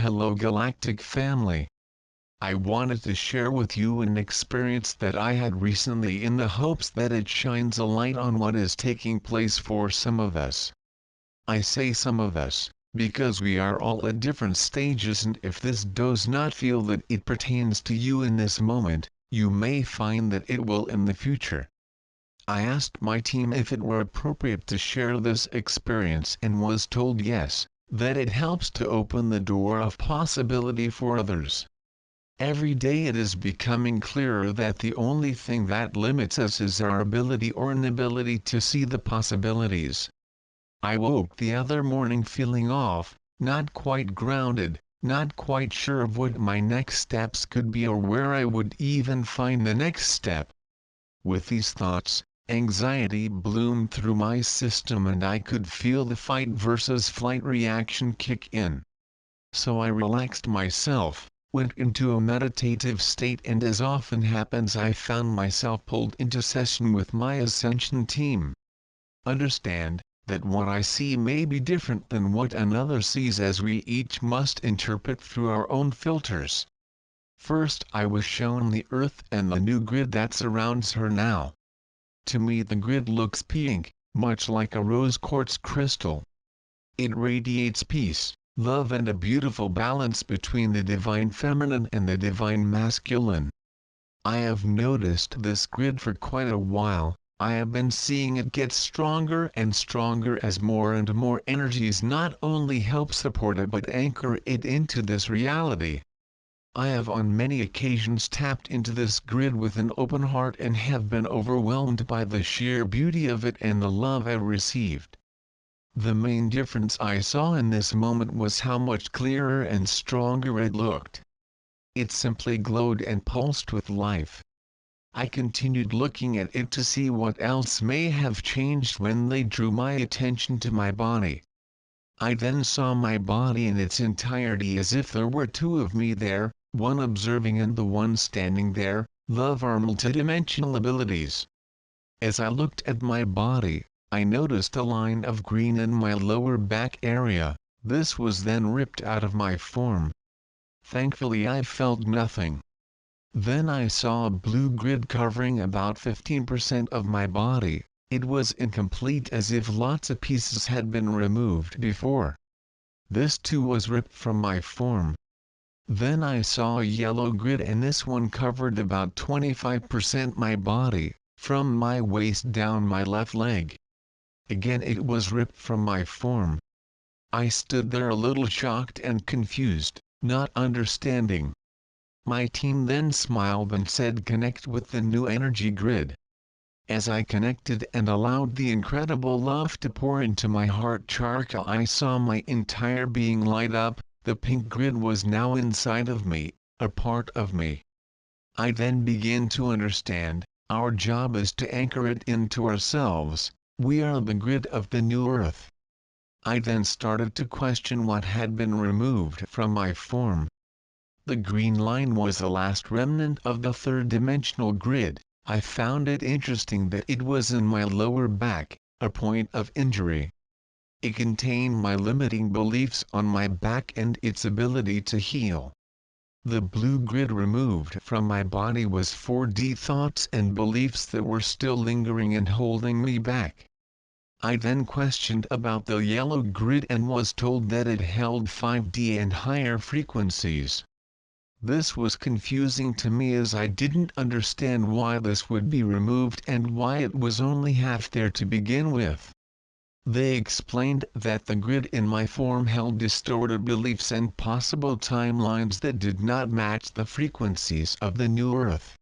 Hello Galactic family. I wanted to share with you an experience that I had recently in the hopes that it shines a light on what is taking place for some of us. I say some of us, because we are all at different stages, and if this does not feel that it pertains to you in this moment, you may find that it will in the future. I asked my team if it were appropriate to share this experience and was told yes, that it helps to open the door of possibility for others. Every day it is becoming clearer that the only thing that limits us is our ability or inability to see the possibilities. I woke the other morning feeling off, not quite grounded, not quite sure of what my next steps could be or where I would even find the next step. With these thoughts, anxiety bloomed through my system and I could feel the fight versus flight reaction kick in. So I relaxed myself, went into a meditative state, and as often happens I found myself pulled into session with my ascension team. Understand that what I see may be different than what another sees, as we each must interpret through our own filters. First I was shown the Earth and the new grid that surrounds her now. To me the grid looks pink, much like a rose quartz crystal. It radiates peace, love, and a beautiful balance between the divine feminine and the divine masculine. I have noticed this grid for quite a while. I have been seeing it get stronger and stronger as more and more energies not only help support it but anchor it into this reality. I have on many occasions tapped into this grid with an open heart and have been overwhelmed by the sheer beauty of it and the love I received. The main difference I saw in this moment was how much clearer and stronger it looked. It simply glowed and pulsed with life. I continued looking at it to see what else may have changed when they drew my attention to my body. I then saw my body in its entirety as if there were two of me there, one observing and the one standing there. Love our multidimensional abilities. As I looked at my body, I noticed a line of green in my lower back area. This was then ripped out of my form. Thankfully I felt nothing. Then I saw a blue grid covering about 15% of my body. It was incomplete, as if lots of pieces had been removed before. This too was ripped from my form. Then I saw a yellow grid, and this one covered about 25% my body, from my waist down my left leg. Again it was ripped from my form. I stood there a little shocked and confused, not understanding. My team then smiled and said, "Connect with the new energy grid." As I connected and allowed the incredible love to pour into my heart chakra, I saw my entire being light up. The pink grid was now inside of me, a part of me. I then began to understand, our job is to anchor it into ourselves. We are the grid of the new earth. I then started to question what had been removed from my form. The green line was the last remnant of the third-dimensional grid. I found it interesting that it was in my lower back, a point of injury. It contained my limiting beliefs on my back and its ability to heal. The blue grid removed from my body was 4D thoughts and beliefs that were still lingering and holding me back. I then questioned about the yellow grid and was told that it held 5D and higher frequencies. This was confusing to me, as I didn't understand why this would be removed and why it was only half there to begin with. They explained that the grid in my form held distorted beliefs and possible timelines that did not match the frequencies of the new earth.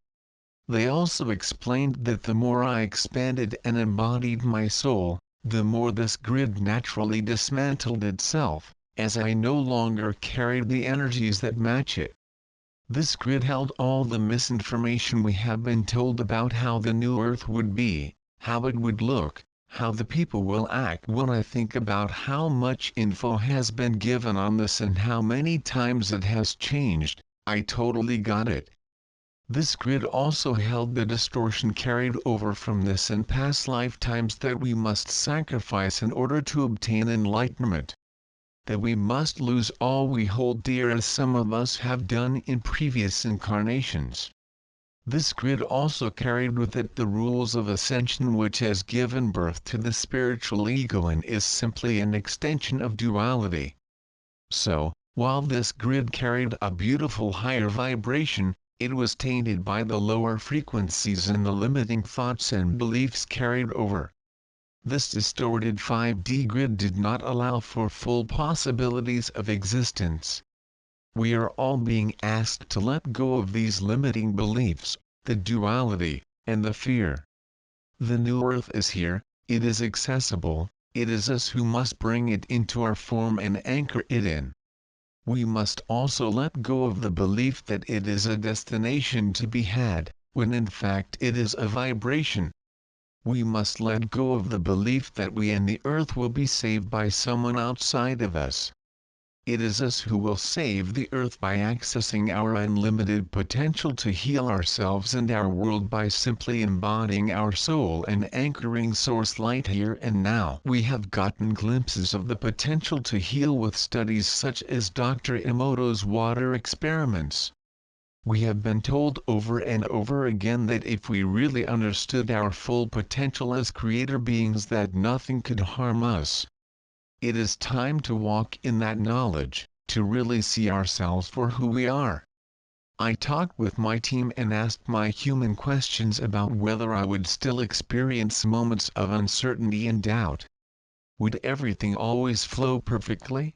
They also explained that the more I expanded and embodied my soul, the more this grid naturally dismantled itself, as I no longer carried the energies that match it. This grid held all the misinformation we have been told about how the new earth would be, how it would look, how the people will act. When I think about how much info has been given on this and how many times it has changed, I totally got it. This grid also held the distortion carried over from this and past lifetimes that we must sacrifice in order to obtain enlightenment. that we must lose all we hold dear, as some of us have done in previous incarnations. This grid also carried with it the rules of ascension, which has given birth to the spiritual ego and is simply an extension of duality. So, while this grid carried a beautiful higher vibration, it was tainted by the lower frequencies and the limiting thoughts and beliefs carried over. This distorted 5D grid did not allow for full possibilities of existence. We are all being asked to let go of these limiting beliefs, the duality, and the fear. The new earth is here, it is accessible, it is us who must bring it into our form and anchor it in. We must also let go of the belief that it is a destination to be had, when in fact it is a vibration. We must let go of the belief that we and the earth will be saved by someone outside of us. It is us who will save the earth by accessing our unlimited potential to heal ourselves and our world by simply embodying our soul and anchoring source light here and now. We have gotten glimpses of the potential to heal with studies such as Dr. Emoto's water experiments. We have been told over and over again that if we really understood our full potential as creator beings, that nothing could harm us. It is time to walk in that knowledge, to really see ourselves for who we are. I talked with my team and asked my human questions about whether I would still experience moments of uncertainty and doubt. Would everything always flow perfectly?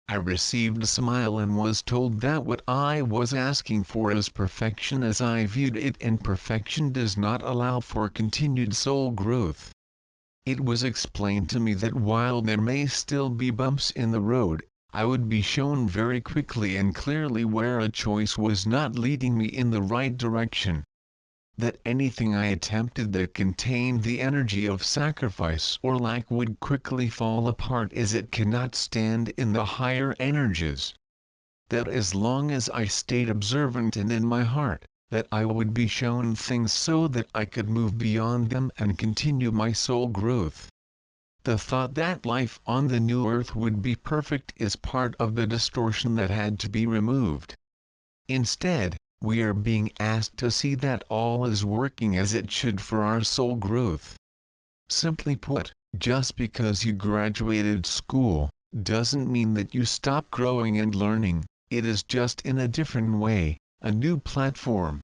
I received a smile and was told that what I was asking for is perfection as I viewed it, and perfection does not allow for continued soul growth. It was explained to me that while there may still be bumps in the road, I would be shown very quickly and clearly where a choice was not leading me in the right direction. That anything I attempted that contained the energy of sacrifice or lack would quickly fall apart as it cannot stand in the higher energies. That as long as I stayed observant and in my heart, that I would be shown things so that I could move beyond them and continue my soul growth. The thought that life on the new earth would be perfect is part of the distortion that had to be removed. Instead, we are being asked to see that all is working as it should for our soul growth. Simply put, just because you graduated school, doesn't mean that you stop growing and learning, it is just in a different way, a new platform.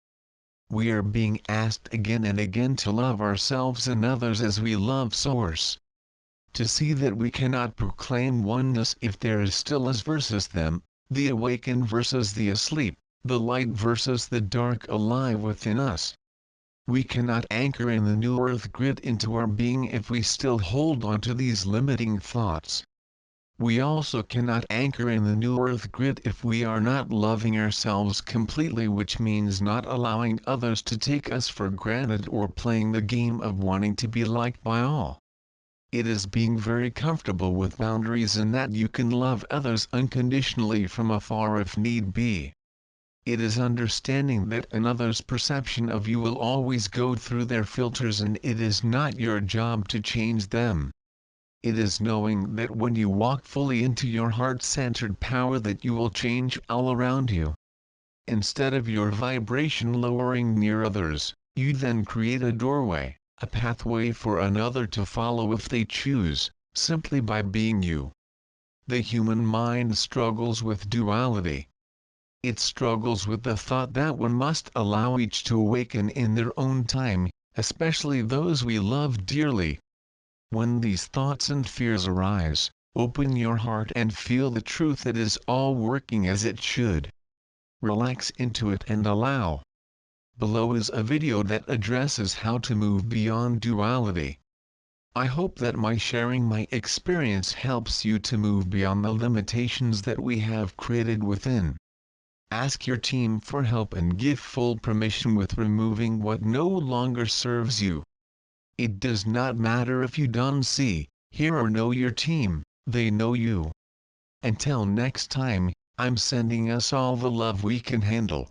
We are being asked again and again to love ourselves and others as we love Source. To see that we cannot proclaim oneness if there is still us versus them, the awakened versus the asleep, the light versus the dark alive within us. We cannot anchor in the new earth grid into our being if we still hold on to these limiting thoughts. We also cannot anchor in the new earth grid if we are not loving ourselves completely, which means not allowing others to take us for granted or playing the game of wanting to be liked by all. It is being very comfortable with boundaries and that you can love others unconditionally from afar if need be. It is understanding that another's perception of you will always go through their filters and it is not your job to change them. It is knowing that when you walk fully into your heart-centered power that you will change all around you. Instead of your vibration lowering near others, you then create a doorway, a pathway for another to follow if they choose, simply by being you. The human mind struggles with duality. It struggles with the thought that one must allow each to awaken in their own time, especially those we love dearly. When these thoughts and fears arise, open your heart and feel the truth that is all working as it should. Relax into it and allow. Below is a video that addresses how to move beyond duality. I hope that my sharing my experience helps you to move beyond the limitations that we have created within. Ask your team for help and give full permission with removing what no longer serves you. It does not matter if you don't see, hear or know your team, they know you. Until next time, I'm sending us all the love we can handle.